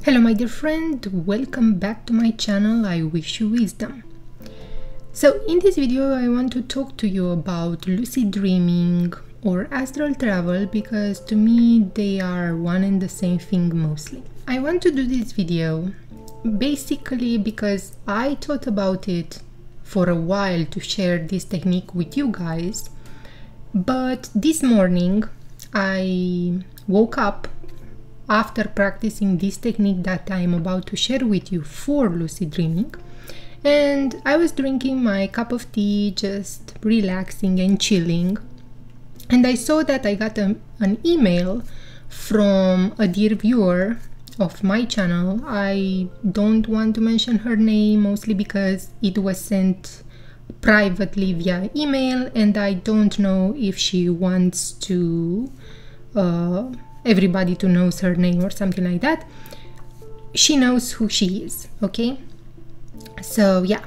Hello my dear friend, welcome back to my channel. I wish you wisdom. So in this video I want to talk to you about lucid dreaming or astral travel, because to me they are one and the same thing mostly. I want to do this video basically because I thought about it for a while to share this technique with you guys, but this morning I woke up after practicing this technique that I am about to share with you for lucid dreaming, and I was drinking my cup of tea, just relaxing and chilling, and I saw that I got an email from a dear viewer of my channel. I don't want to mention her name, mostly because it was sent privately via email and I don't know if she wants to everybody to know her name or something like that. She knows who she is, okay? So yeah,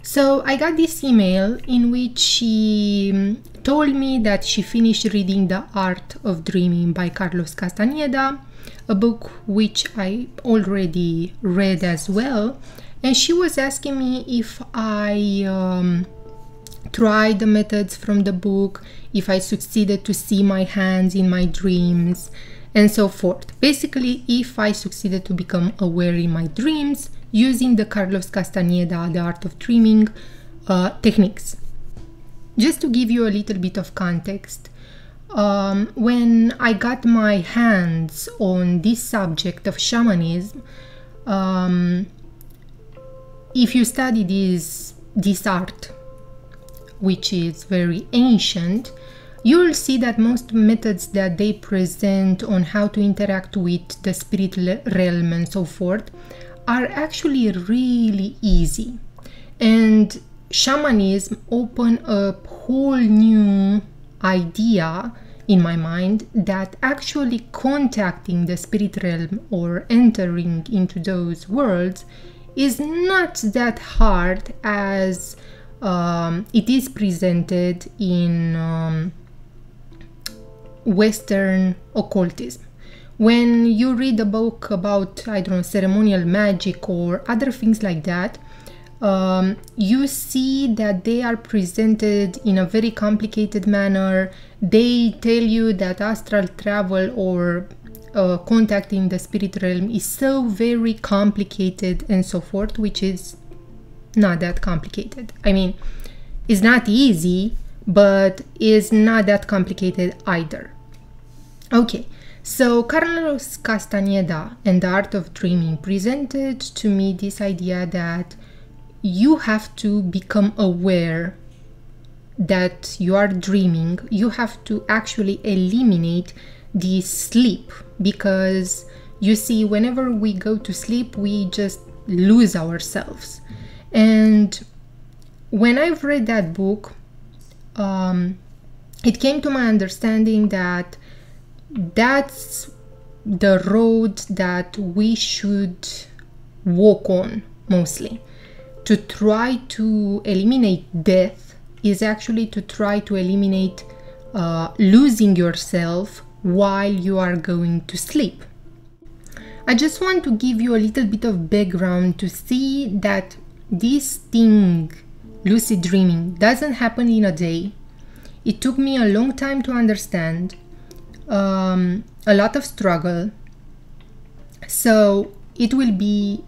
so I got this email in which she told me that she finished reading The Art of Dreaming by Carlos Castaneda, a book which I already read as well, and she was asking me if I tried the methods from the book, if I succeeded to see my hands in my dreams, and so forth. Basically, if I succeeded to become aware in my dreams using the Carlos Castaneda, The Art of Dreaming techniques. Just to give you a little bit of context, when I got my hands on this subject of shamanism, if you study this art, which is very ancient, you will see that most methods that they present on how to interact with the spirit realm and so forth are actually really easy. And shamanism opened a whole new idea in my mind that actually contacting the spirit realm or entering into those worlds is not that hard as it is presented in Western occultism. When you read a book about, I don't know, ceremonial magic or other things like that, you see that they are presented in a very complicated manner. They tell you that astral travel or contacting the spirit realm is so very complicated and so forth, which is not that complicated. I mean, it's not easy, but it's not that complicated either. Okay, so Carlos Castaneda and The Art of Dreaming presented to me this idea that you have to become aware that you are dreaming. You have to actually eliminate the sleep, because you see, whenever we go to sleep, we just lose ourselves. And when I've read that book, it came to my understanding that that's the road that we should walk on mostly. To try to eliminate death is actually to try to eliminate losing yourself while you are going to sleep. I just want to give you a little bit of background to see that this thing, lucid dreaming, doesn't happen in a day. It took me a long time to understand, a lot of struggle. So it will be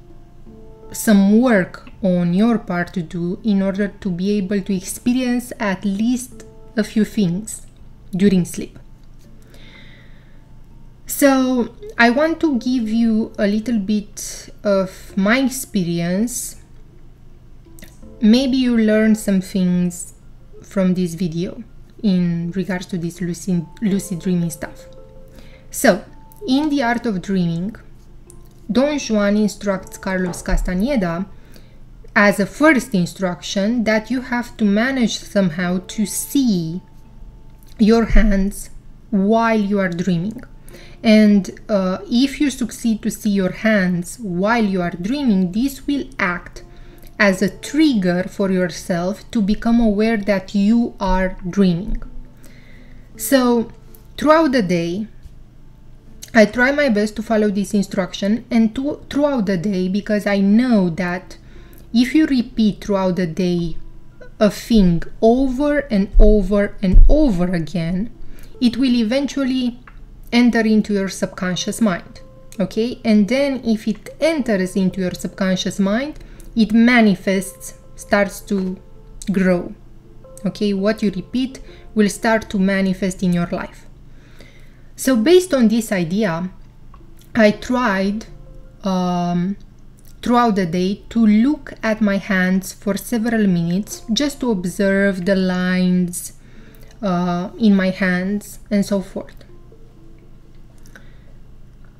some work on your part to do in order to be able to experience at least a few things during sleep. So I want to give you a little bit of my experience. Maybe you learn some things from this video in regards to this lucid dreaming stuff. So, in The Art of Dreaming, Don Juan instructs Carlos Castaneda as a first instruction that you have to manage somehow to see your hands while you are dreaming. And if you succeed to see your hands while you are dreaming, this will act as a trigger for yourself to become aware that you are dreaming. So throughout the day, I try my best to follow this instruction and throughout the day, because I know that if you repeat throughout the day a thing over and over and over again, it will eventually enter into your subconscious mind. Okay, and then if it enters into your subconscious mind, it manifests, starts to grow. Okay, what you repeat will start to manifest in your life. So based on this idea, I tried throughout the day to look at my hands for several minutes, just to observe the lines in my hands and so forth.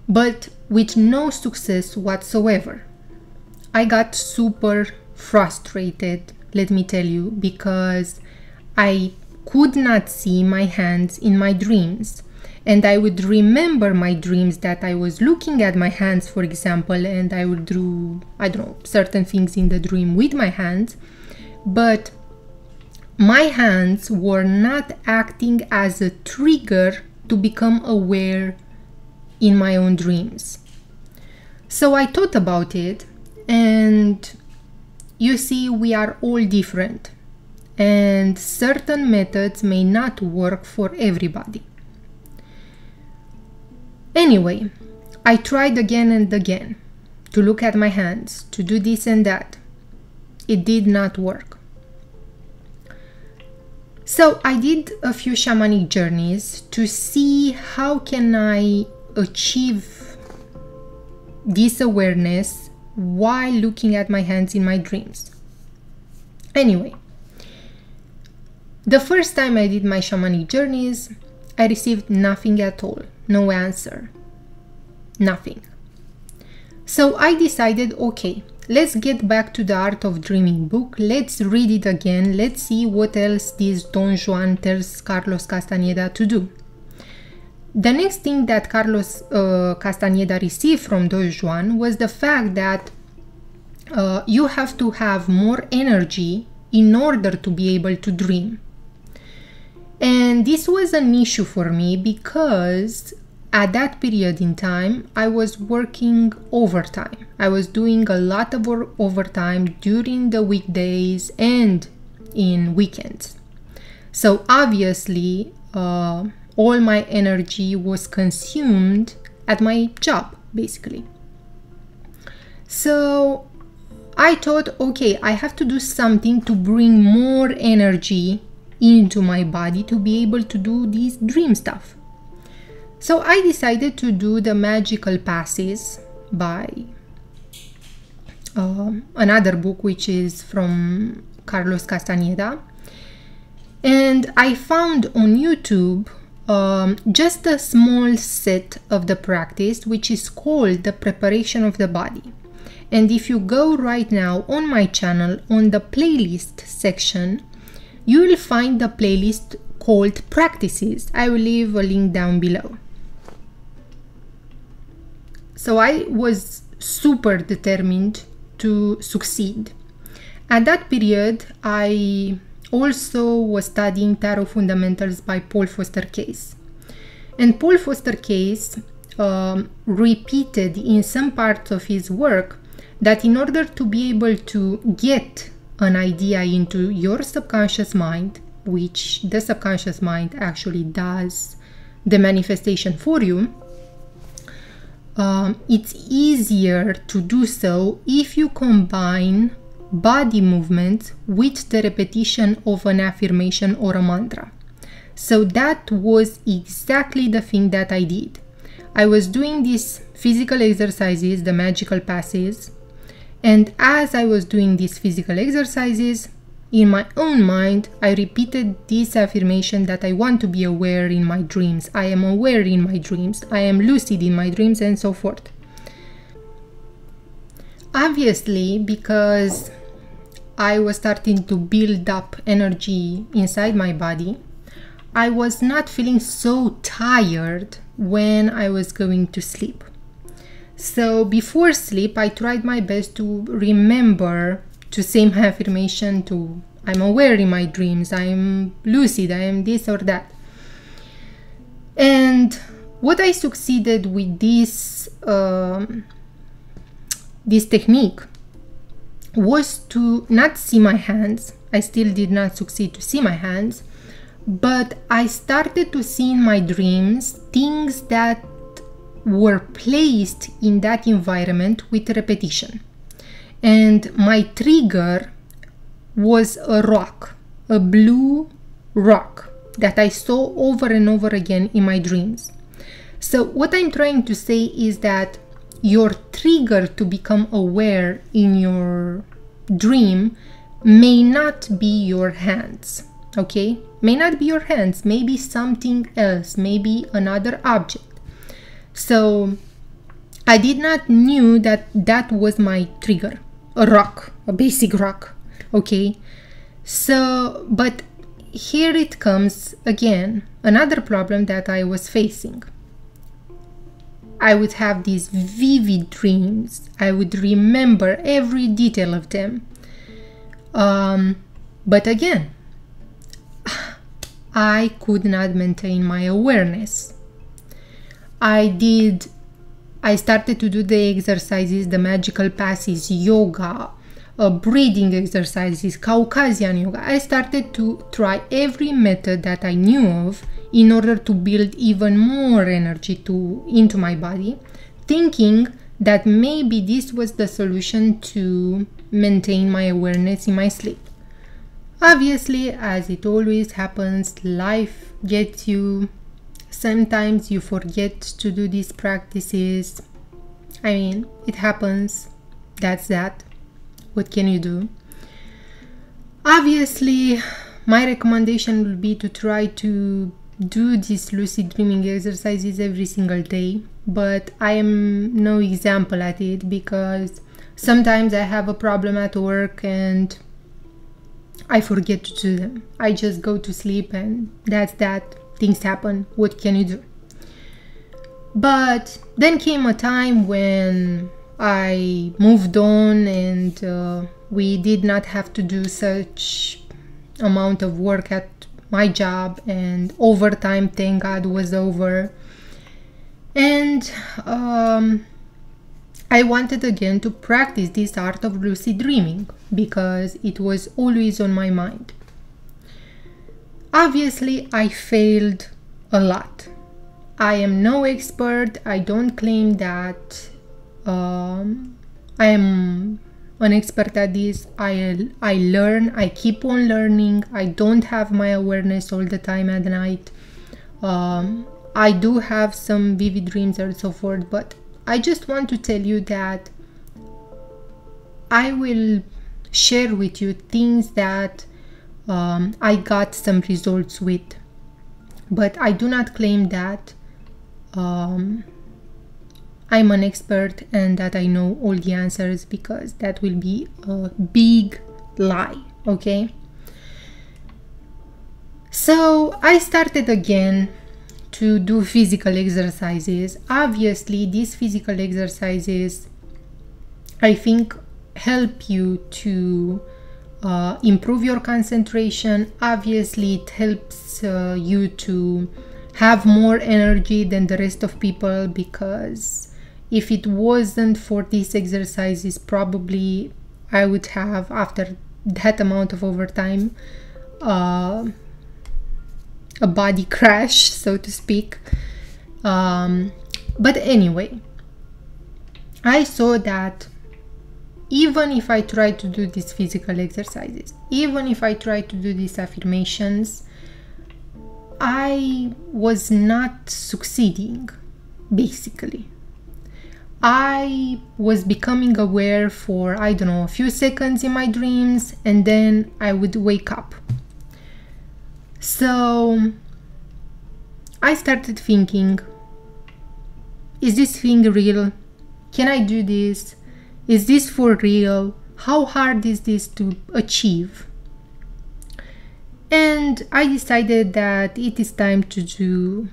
But with no success whatsoever. I got super frustrated, let me tell you, because I could not see my hands in my dreams. And I would remember my dreams that I was looking at my hands, for example, and I would do, I don't know, certain things in the dream with my hands. But my hands were not acting as a trigger to become aware in my own dreams. So I thought about it, and you see, we are all different, and certain methods may not work for everybody. Anyway, I tried again and again to look at my hands, to do this and that. It did not work. So I did a few shamanic journeys to see how can I achieve this awareness while looking at my hands in my dreams. Anyway, the first time I did my shamanic journeys, I received nothing at all, no answer, nothing. So I decided, okay, let's get back to the Art of Dreaming book, let's read it again, let's see what else this Don Juan tells Carlos Castaneda to do. The next thing that Carlos Castaneda received from Don Juan was the fact that you have to have more energy in order to be able to dream. And this was an issue for me because at that period in time, I was working overtime. I was doing a lot of overtime during the weekdays and in weekends. So obviously, all my energy was consumed at my job, basically. So I thought, okay, I have to do something to bring more energy into my body to be able to do this dream stuff. So I decided to do the magical passes by another book, which is from Carlos Castaneda. And I found on YouTube just a small set of the practice, which is called the preparation of the body. And if you go right now on my channel, on the playlist section, you will find the playlist called Practices. I will leave a link down below. So I was super determined to succeed. At that period, I also was studying Tarot Fundamentals by Paul Foster Case. And Paul Foster Case repeated in some parts of his work that in order to be able to get an idea into your subconscious mind, which the subconscious mind actually does the manifestation for you, it's easier to do so if you combine body movements with the repetition of an affirmation or a mantra. So that was exactly the thing that I did. I was doing these physical exercises, the magical passes, and as I was doing these physical exercises, in my own mind, I repeated this affirmation that I want to be aware in my dreams. I am aware in my dreams. I am lucid in my dreams, and so forth. Obviously, because I was starting to build up energy inside my body, I was not feeling so tired when I was going to sleep. So before sleep, I tried my best to remember to say my affirmation to I'm aware in my dreams, I am lucid, I am this or that. And what I succeeded with this this technique was to not see my hands. I still did not succeed to see my hands, but I started to see in my dreams things that were placed in that environment with repetition. And my trigger was a rock, a blue rock that I saw over and over again in my dreams. So what I'm trying to say is that your trigger to become aware in your dream may not be your hands, okay? May not be your hands, maybe something else, maybe another object. So I did not knew that that was my trigger, a rock, a basic rock, okay? So, but here it comes again, another problem that I was facing. I would have these vivid dreams. I would remember every detail of them. But again, I could not maintain my awareness. I started to do the exercises, the magical passes, yoga, breathing exercises, Caucasian yoga. I started to try every method that I knew of in order to build even more energy into my body, thinking that maybe this was the solution to maintain my awareness in my sleep. Obviously, as it always happens, life gets you. Sometimes you forget to do these practices. I mean, it happens. That's that. What can you do? Obviously, my recommendation will be to try to do these lucid dreaming exercises every single day, but I am no example at it because sometimes I have a problem at work and I forget to do them. I just go to sleep and that's that. Things happen. What can you do? But then came a time when I moved on and we did not have to do such amount of work at my job, and overtime, thank God, was over. And I wanted again to practice this art of lucid dreaming because it was always on my mind. Obviously, I failed a lot. I am no expert. I don't claim that I am an expert at this. I learn. I keep on learning. I don't have my awareness all the time at night. I do have some vivid dreams and so forth, but I just want to tell you that I will share with you things that I got some results with, but I do not claim that I'm an expert and that I know all the answers, because that will be a big lie, okay? So I started again to do physical exercises. Obviously, these physical exercises, I think, help you to improve your concentration. Obviously, it helps you to have more energy than the rest of people, because if it wasn't for these exercises, probably I would have, after that amount of overtime, a body crash, so to speak. But anyway, I saw that even if I try to do these physical exercises, even if I try to do these affirmations, I was not succeeding, basically. I was becoming aware for, I don't know, a few seconds in my dreams, and then I would wake up. So I started thinking, is this thing real? Can I do this? Is this for real? How hard is this to achieve? And I decided that it is time to do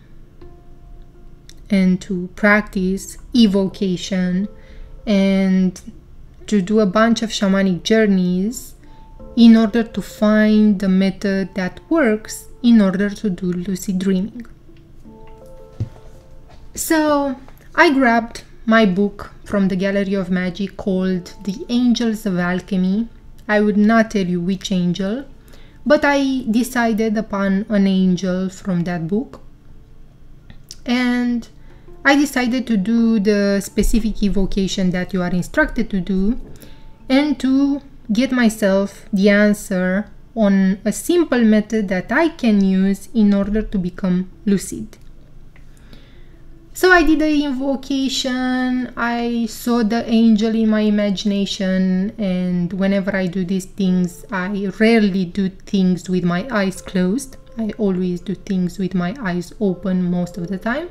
and to practice evocation and to do a bunch of shamanic journeys in order to find the method that works in order to do lucid dreaming. So I grabbed my book from the Gallery of Magic called The Angels of Alchemy. I would not tell you which angel, but I decided upon an angel from that book. And I decided to do the specific evocation that you are instructed to do and to get myself the answer on a simple method that I can use in order to become lucid. So I did the invocation, I saw the angel in my imagination, and whenever I do these things, I rarely do things with my eyes closed. I always do things with my eyes open most of the time.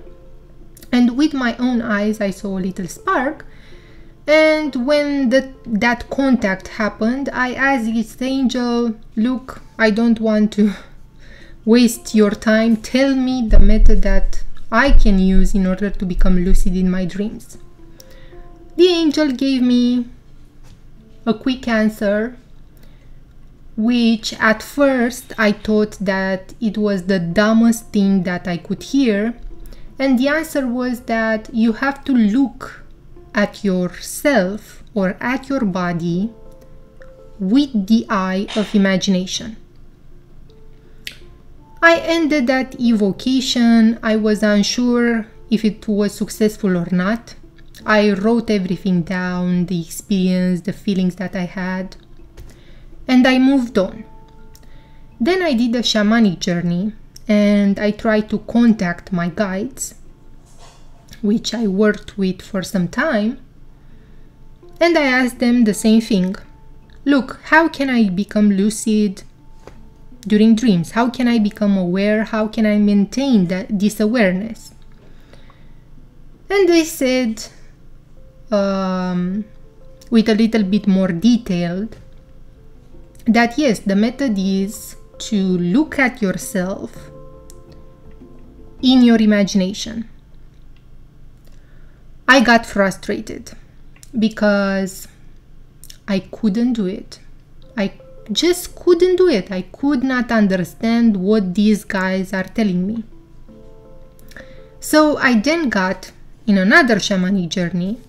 And with my own eyes, I saw a little spark. And when that contact happened, I asked this angel, look, I don't want to waste your time. Tell me the method that I can use in order to become lucid in my dreams. The angel gave me a quick answer, which at first I thought that it was the dumbest thing that I could hear. And the answer was that you have to look at yourself or at your body with the eye of imagination. I ended that evocation. I was unsure if it was successful or not. I wrote everything down, the experience, the feelings that I had, and I moved on. Then I did a shamanic journey and I tried to contact my guides, which I worked with for some time, and I asked them the same thing. Look, how can I become lucid during dreams? How can I become aware? How can I maintain this awareness? And they said, with a little bit more detailed, that yes, the method is to look at yourself in your imagination. I got frustrated because I couldn't do it. I just couldn't do it. I could not understand what these guys are telling me. So I then got in another shamanic journey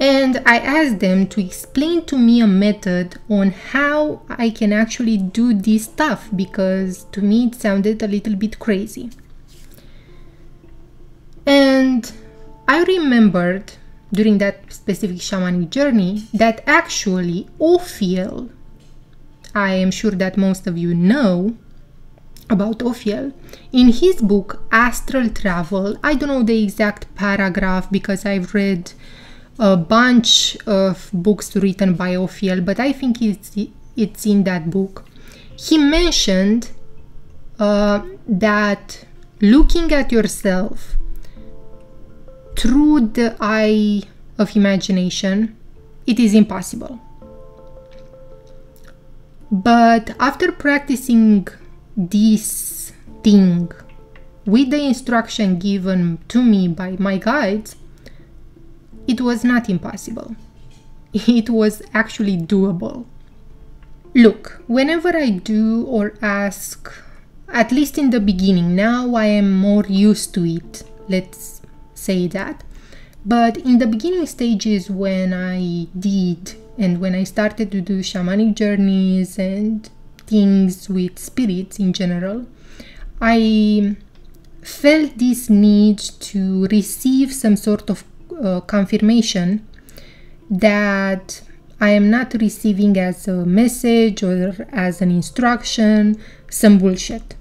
and I asked them to explain to me a method on how I can actually do this stuff, because to me it sounded a little bit crazy. And I remembered during that specific shamanic journey that actually Ophiel, I am sure that most of you know about Ophiel, in his book Astral Travel, I don't know the exact paragraph because I've read a bunch of books written by Ophiel, but I think it's in that book. He mentioned that looking at yourself through the eye of imagination, it is impossible. But after practicing this thing with the instruction given to me by my guides, it was not impossible. It was actually doable. Look, whenever I do or ask, at least in the beginning, now I am more used to it, let's say that. But in the beginning stages when I did and when I started to do shamanic journeys and things with spirits in general, I felt this need to receive some sort of confirmation that I am not receiving as a message or as an instruction some bullshit.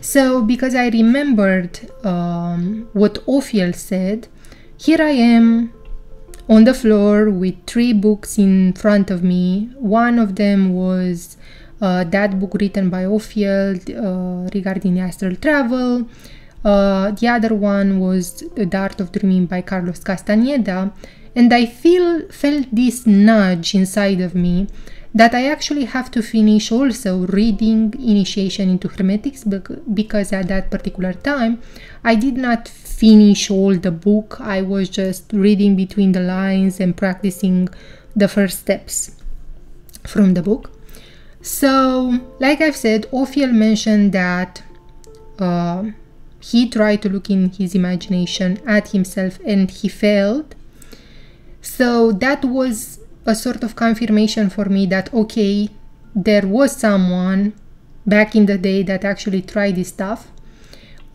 So because I remembered what Ophiel said, here I am on the floor with 3 books in front of me. One of them was that book written by Ophiel regarding astral travel. The other one was The Art of Dreaming by Carlos Castaneda, and I felt this nudge inside of me that I actually have to finish also reading Initiation into Hermetics, because at that particular time I did not finish all the book. I was just reading between the lines and practicing the first steps from the book. So, like I've said, Ophiel mentioned that he tried to look in his imagination at himself and he failed. So that was a sort of confirmation for me that, okay, there was someone back in the day that actually tried this stuff.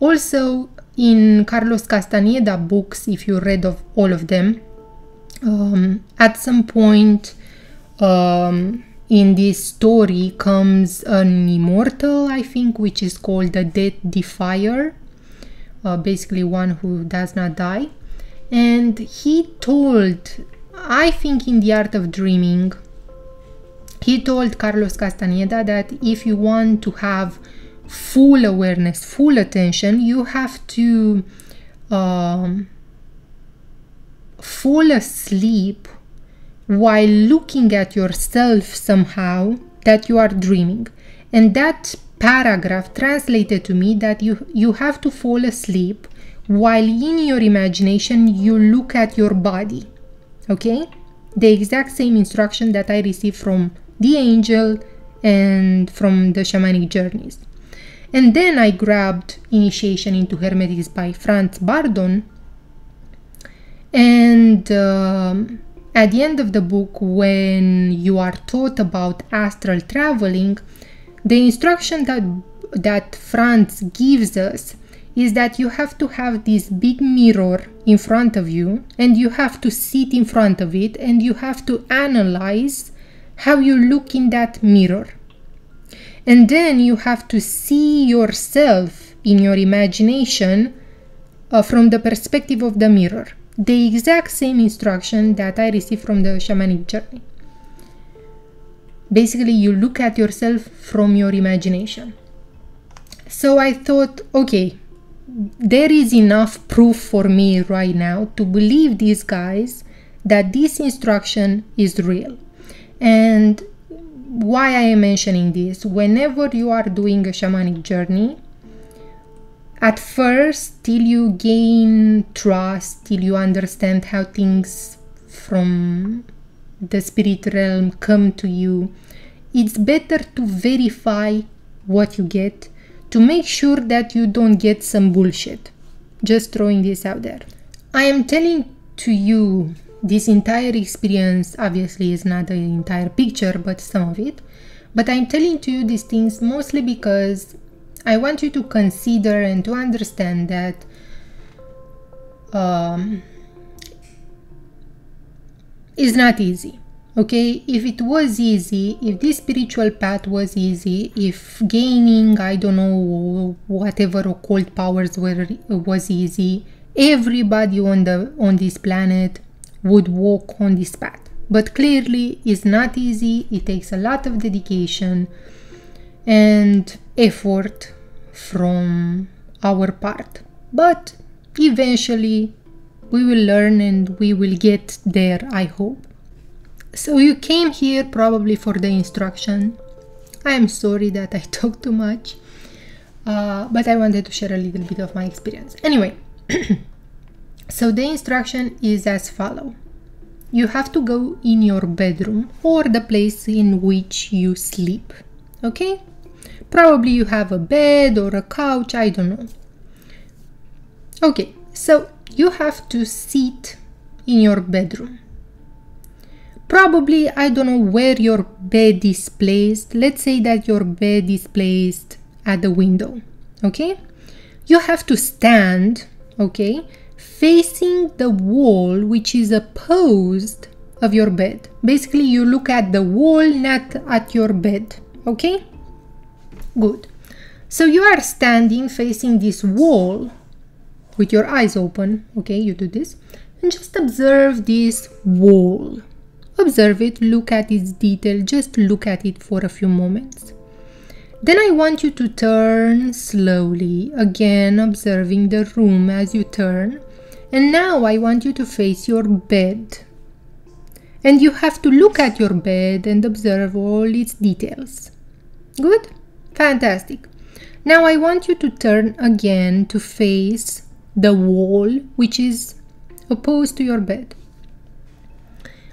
Also, in Carlos Castaneda books, if you read of all of them, at some point in this story comes an immortal, I think, which is called the Death Defier, basically one who does not die. And he told, I think in The Art of Dreaming, he told Carlos Castaneda that if you want to have full awareness, full attention, you have to fall asleep while looking at yourself somehow that you are dreaming. And that paragraph translated to me that you have to fall asleep while in your imagination you look at your body. Okay? The exact same instruction that I received from the angel and from the shamanic journeys. And then I grabbed Initiation into Hermetics by Franz Bardon. And at the end of the book, when you are taught about astral traveling, the instruction that Franz gives us is that you have to have this big mirror in front of you and you have to sit in front of it and you have to analyze how you look in that mirror. And then you have to see yourself in your imagination from the perspective of the mirror. The exact same instruction that I received from the shamanic journey. Basically, you look at yourself from your imagination. So I thought, okay, there is enough proof for me right now to believe these guys that this instruction is real. And why I am mentioning this, whenever you are doing a shamanic journey, at first, till you gain trust, till you understand how things from the spirit realm come to you, it's better to verify what you get to make sure that you don't get some bullshit. Just throwing this out there. I am telling to you this entire experience, obviously is not the entire picture, but some of it. But I'm telling to you these things mostly because I want you to consider and to understand that it's not easy. Okay, if it was easy, if this spiritual path was easy, if gaining, I don't know, whatever occult powers was easy, everybody on this planet would walk on this path. But clearly, it's not easy. It takes a lot of dedication and effort from our part. But eventually, we will learn and we will get there, I hope. So you came here probably for the instruction. I'm sorry that I talk too much, but I wanted to share a little bit of my experience. Anyway, so the instruction is as follows. You have to go in your bedroom or the place in which you sleep. Okay? Probably you have a bed or a couch, I don't know. Okay, so you have to sit in your bedroom. Probably, I don't know where your bed is placed. Let's say that your bed is placed at the window, okay? You have to stand, okay, facing the wall which is opposed of your bed. Basically, you look at the wall, not at your bed, okay? Good. So you are standing facing this wall with your eyes open, okay, you do this, and just observe this wall. Observe it, look at its detail, just look at it for a few moments. Then I want you to turn slowly, again observing the room as you turn. And now I want you to face your bed. And you have to look at your bed and observe all its details. Good? Fantastic. Now I want you to turn again to face the wall which is opposed to your bed.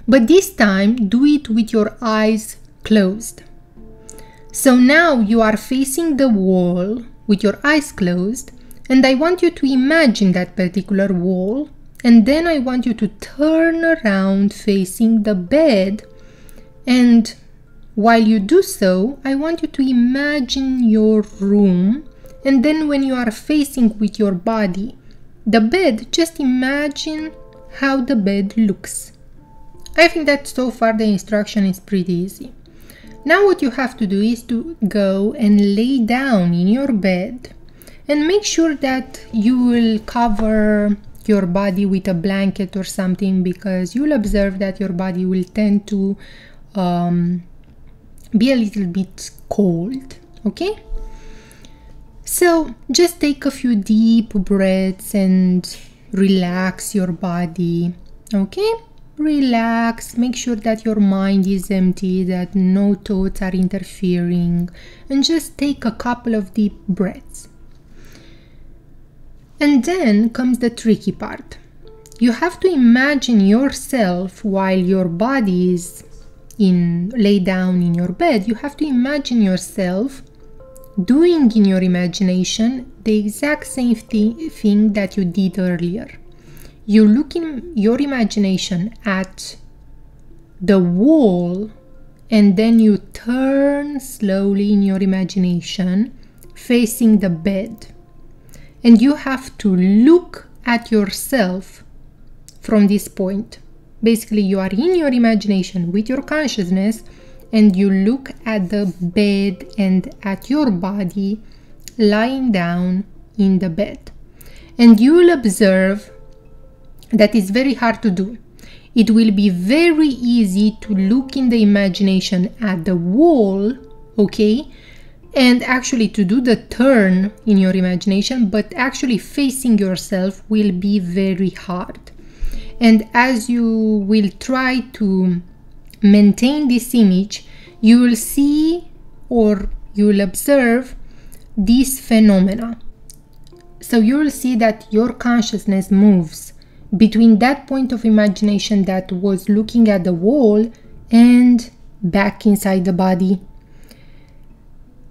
But this time, do it with your eyes closed. So now you are facing the wall with your eyes closed And I want you to imagine that particular wall, and then I want you to turn around facing the bed, and while you do so, I want you to imagine your room, and then when you are facing with your body the bed, just imagine how the bed looks. I think that so far the instruction is pretty easy. Now what you have to do is to go and lay down in your bed and make sure that you will cover your body with a blanket or something, because you'll observe that your body will tend to be a little bit cold, okay? So just take a few deep breaths and relax your body, okay? Relax, make sure that your mind is empty, that no thoughts are interfering, and just take a couple of deep breaths. And then comes the tricky part. You have to imagine yourself while your body is lay down in your bed. You have to imagine yourself doing in your imagination the exact same thing that you did earlier. You look in your imagination at the wall, and then you turn slowly in your imagination facing the bed. And you have to look at yourself from this point. Basically, you are in your imagination with your consciousness, and you look at the bed and at your body lying down in the bed. And you will observe that is very hard to do. It will be very easy to look in the imagination at the wall, okay? And actually to do the turn in your imagination, but actually facing yourself will be very hard. And as you will try to maintain this image, you will see or you will observe this phenomena. So you will see that your consciousness moves between that point of imagination that was looking at the wall and back inside the body.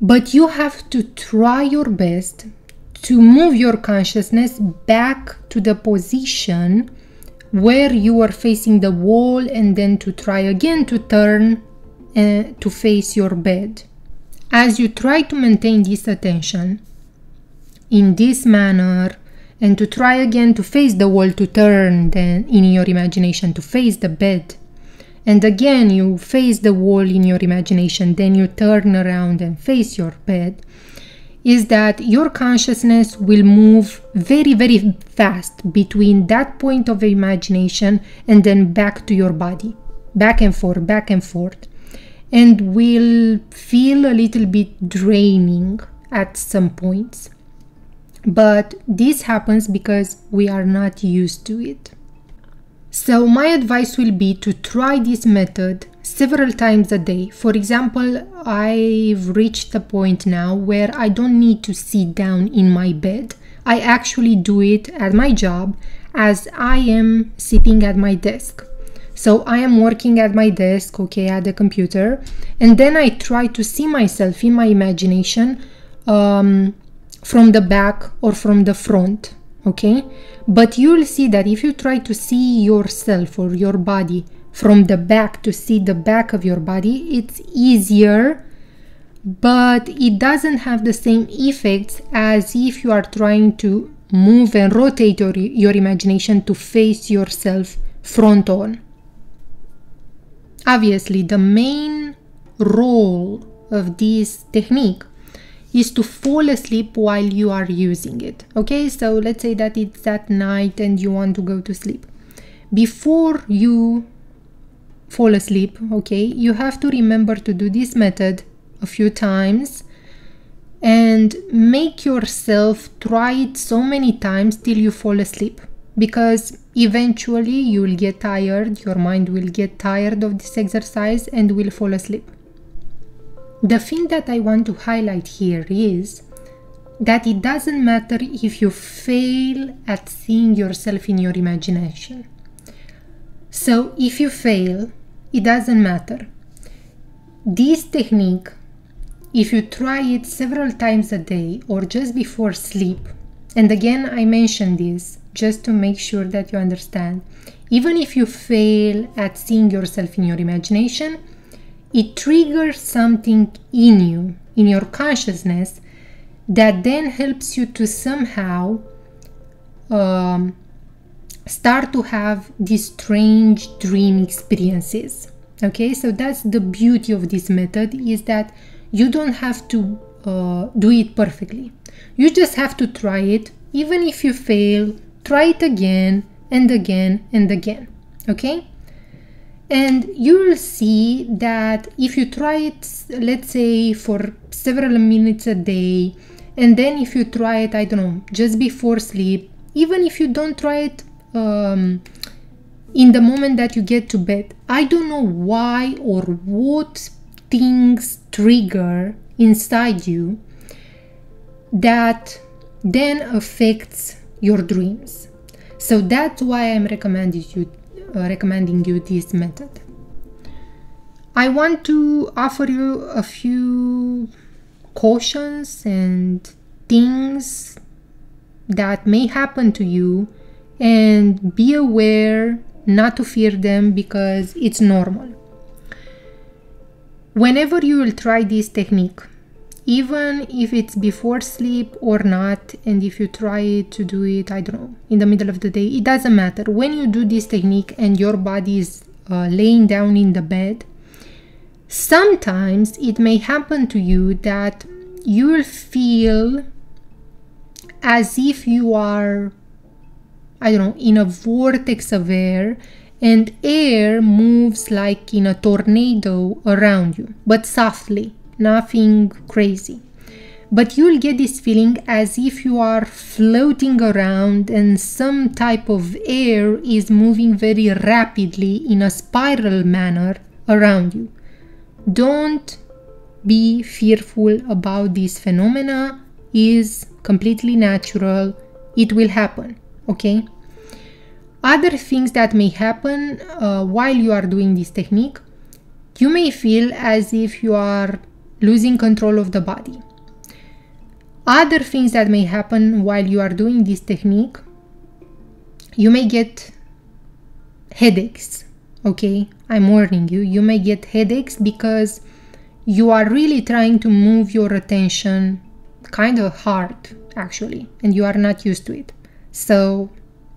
But you have to try your best to move your consciousness back to the position where you are facing the wall, and then to try again to turn to face your bed. As you try to maintain this attention in this manner, and to try again to face the wall, to turn then in your imagination to face the bed, and again you face the wall in your imagination, then you turn around and face your bed, is that your consciousness will move very, very fast between that point of imagination and then back to your body, back and forth, and will feel a little bit draining at some points. But this happens because we are not used to it. So my advice will be to try this method several times a day. For example, I've reached the point now where I don't need to sit down in my bed. I actually do it at my job as I am sitting at my desk. So I am working at my desk, okay, at the computer, and then I try to see myself in my imagination from the back or from the front, okay? But you'll see that if you try to see yourself or your body from the back, to see the back of your body, it's easier, but it doesn't have the same effects as if you are trying to move and rotate your imagination to face yourself front on. Obviously, the main role of this technique is to fall asleep while you are using it. Okay, so let's say that it's at night and you want to go to sleep. Before you fall asleep, okay, you have to remember to do this method a few times and make yourself try it so many times till you fall asleep, because eventually you will get tired, your mind will get tired of this exercise and will fall asleep. The thing that I want to highlight here is that it doesn't matter if you fail at seeing yourself in your imagination. So if you fail, it doesn't matter. This technique, if you try it several times a day or just before sleep, And again, I mentioned this just to make sure that you understand. Even if you fail at seeing yourself in your imagination, it triggers something in you, in your consciousness, that then helps you to somehow start to have these strange dream experiences. Okay, so that's the beauty of this method, is that you don't have to do it perfectly. You just have to try it. Even if you fail, try it again and again and again. Okay? And you will see that if you try it, let's say for several minutes a day, and then if you try it, I don't know, just before sleep, even if you don't try it in the moment that you get to bed, I don't know why or what things trigger inside you that then affects your dreams. So that's why I'm recommending you this method. I want to offer you a few cautions and things that may happen to you, and be aware not to fear them, because it's normal. Whenever you will try this technique, even if it's before sleep or not, and if you try to do it, I don't know, in the middle of the day, it doesn't matter. When you do this technique and your body is laying down in the bed, sometimes it may happen to you that you will feel as if you are, I don't know, in a vortex of air, and air moves like in a tornado around you, but softly, nothing crazy. But you'll get this feeling as if you are floating around and some type of air is moving very rapidly in a spiral manner around you. Don't be fearful about this phenomena. Is completely natural. It will happen, okay? Other things that may happen while you are doing this technique, you may feel as if you are losing control of the body. Other things that may happen while you are doing this technique, you may get headaches, okay? I'm warning you, you may get headaches because you are really trying to move your attention kind of hard, actually, and you are not used to it. So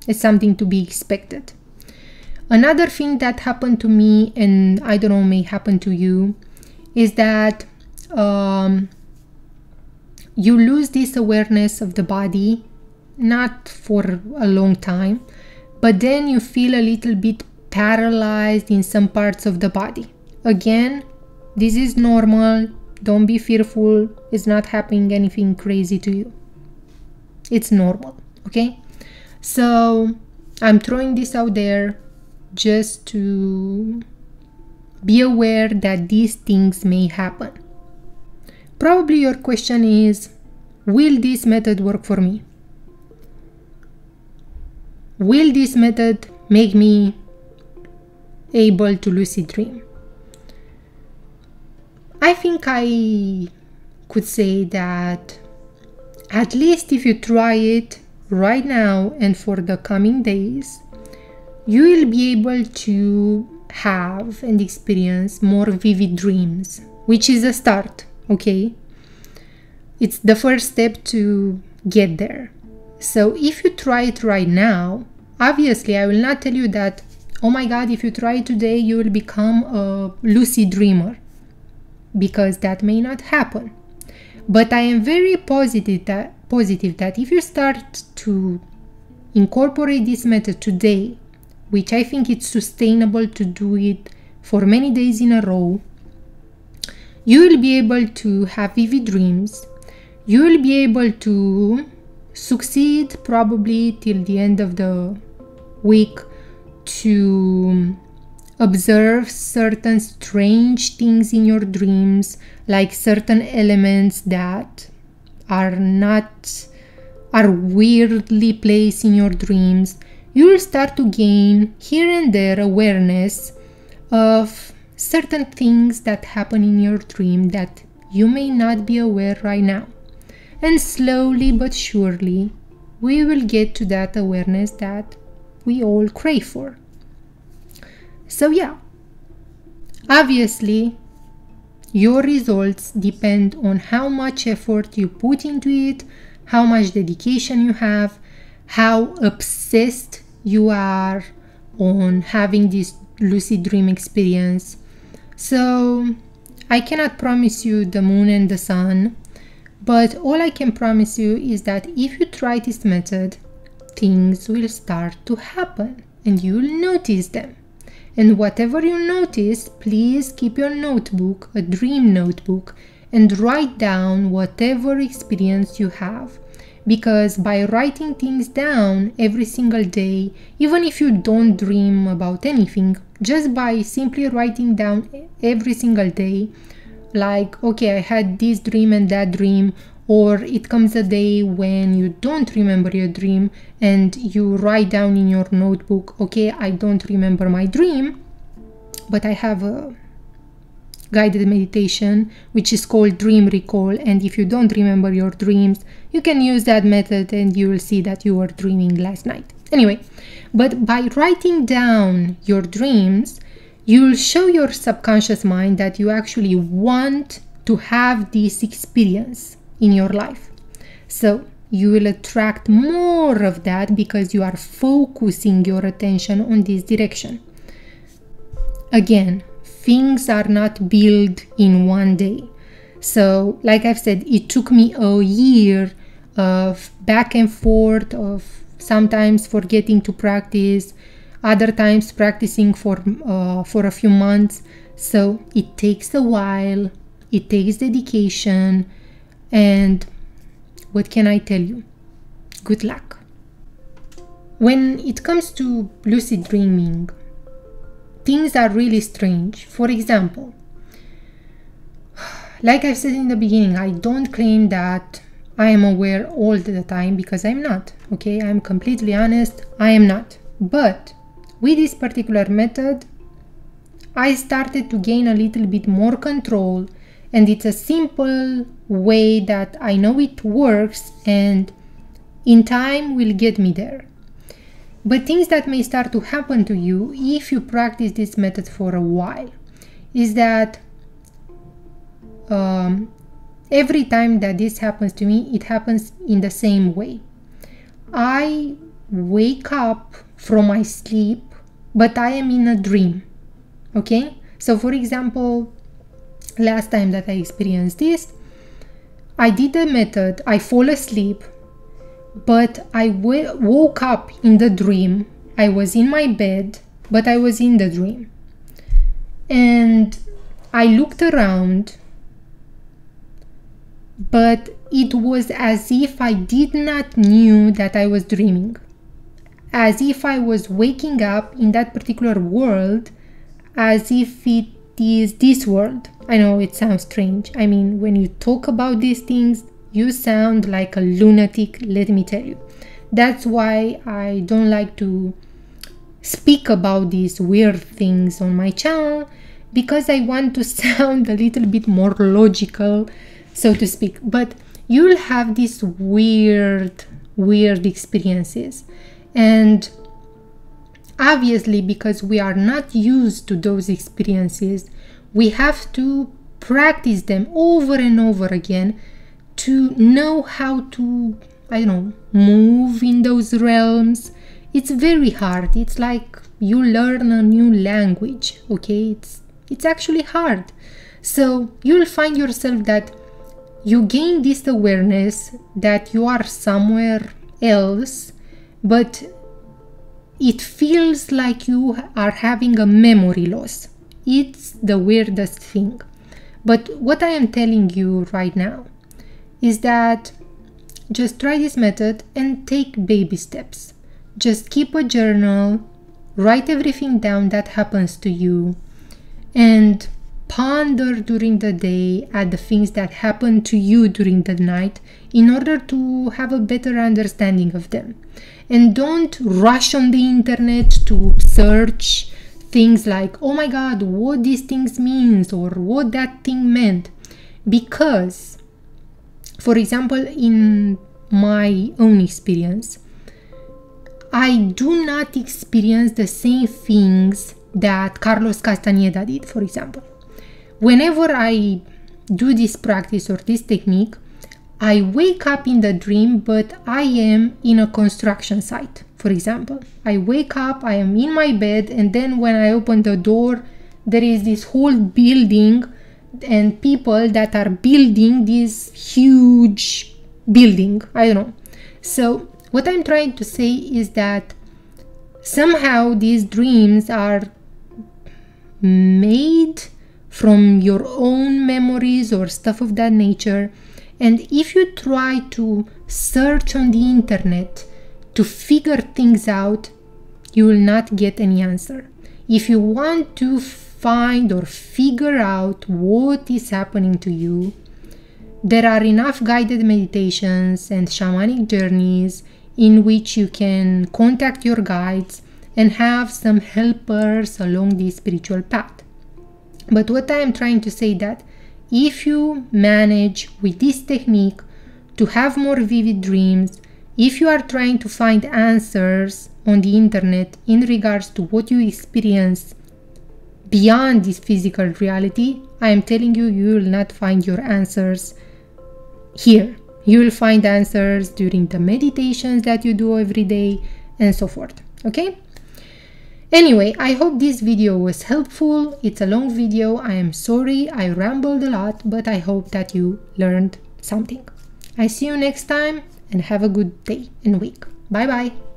it's something to be expected. Another thing that happened to me, and I don't know, may happen to you, is that you lose this awareness of the body, not for a long time, but then you feel a little bit paralyzed in some parts of the body. Again, this is normal. Don't be fearful. It's not happening anything crazy to you. It's normal, okay? So I'm throwing this out there just to be aware that these things may happen. Probably your question is, will this method work for me? Will this method make me able to lucid dream? I think I could say that at least if you try it right now and for the coming days, you will be able to have and experience more vivid dreams, which is a start, okay? It's the first step to get there. So if you try it right now, obviously I will not tell you that, oh my God, if you try it today, you will become a lucid dreamer, because that may not happen. But I am very positive that if you start to incorporate this method today, which I think it's sustainable to do it for many days in a row, you will be able to have vivid dreams. You will be able to succeed probably till the end of the week to observe certain strange things in your dreams, like certain elements that are weirdly placed in your dreams. You will start to gain here and there awareness of certain things that happen in your dream that you may not be aware right now. And slowly but surely, we will get to that awareness that we all crave for. So yeah, obviously your results depend on how much effort you put into it, how much dedication you have, how obsessed you are on having this lucid dream experience. So I cannot promise you the moon and the sun, but all I can promise you is that if you try this method, things will start to happen and you'll notice them. And whatever you notice, please keep your notebook, a dream notebook, and write down whatever experience you have. Because by writing things down every single day, even if you don't dream about anything, just by simply writing down every single day, like, okay, I had this dream and that dream, or it comes a day when you don't remember your dream and you write down in your notebook, okay, I don't remember my dream, but I have a guided meditation which is called dream recall, and if you don't remember your dreams, you can use that method and you will see that you were dreaming last night. Anyway, but by writing down your dreams, you'll show your subconscious mind that you actually want to have this experience in your life. So you will attract more of that because you are focusing your attention on this direction. Again, things are not built in one day. So like I've said, it took me a year of back and forth, of sometimes forgetting to practice, other times practicing for a few months. So it takes a while, it takes dedication, and what can I tell you? Good luck. When it comes to lucid dreaming, things are really strange. For example, like I've said in the beginning, I don't claim that I am aware all the time because I'm not. Okay, I'm completely honest, I am not. But with this particular method, I started to gain a little bit more control, and it's a simple way that I know it works, and in time will get me there. But things that may start to happen to you if you practice this method for a while is that every time that this happens to me, it happens in the same way. I wake up from my sleep, but I am in a dream. Okay? So for example, last time that I experienced this, I did the method, I fall asleep, but I woke up in the dream. I was in my bed, but I was in the dream. And I looked around, but it was as if I did not knew that I was dreaming. As if I was waking up in that particular world, as if it is this world. I know it sounds strange. I mean, when you talk about these things, you sound like a lunatic, let me tell you. That's why I don't like to speak about these weird things on my channel, because I want to sound a little bit more logical, so to speak. But you'll have these weird experiences. And obviously, because we are not used to those experiences, we have to practice them over and over again to know how to, I don't know, move in those realms. It's very hard. It's like you learn a new language, okay? It's actually hard. So you'll find yourself that you gain this awareness that you are somewhere else, but it feels like you are having a memory loss. It's the weirdest thing. But what I am telling you right now is that just try this method and take baby steps. Just keep a journal, write everything down that happens to you, and ponder during the day at the things that happen to you during the night in order to have a better understanding of them. And don't rush on the internet to search things like, oh my god, what these things means or what that thing meant. Because, for example, in my own experience. I do not experience the same things that Carlos Castaneda did, for example. Whenever I do this practice or this technique, I wake up in the dream, but I am in a construction site, for example. I wake up, I am in my bed, and then when I open the door, there is this whole building and people that are building this huge building. I don't know. So what I'm trying to say is that somehow these dreams are made from your own memories or stuff of that nature. And if you try to search on the internet to figure things out, you will not get any answer. If you want to find or figure out what is happening to you, there are enough guided meditations and shamanic journeys in which you can contact your guides and have some helpers along this spiritual path. But what I am trying to say that if you manage with this technique to have more vivid dreams, if you are trying to find answers on the internet in regards to what you experience beyond this physical reality, I am telling you, you will not find your answers here. You will find answers during the meditations that you do every day and so forth. Okay? Anyway, I hope this video was helpful. It's a long video. I am sorry I rambled a lot, but I hope that you learned something. I see you next time and have a good day and week. Bye bye.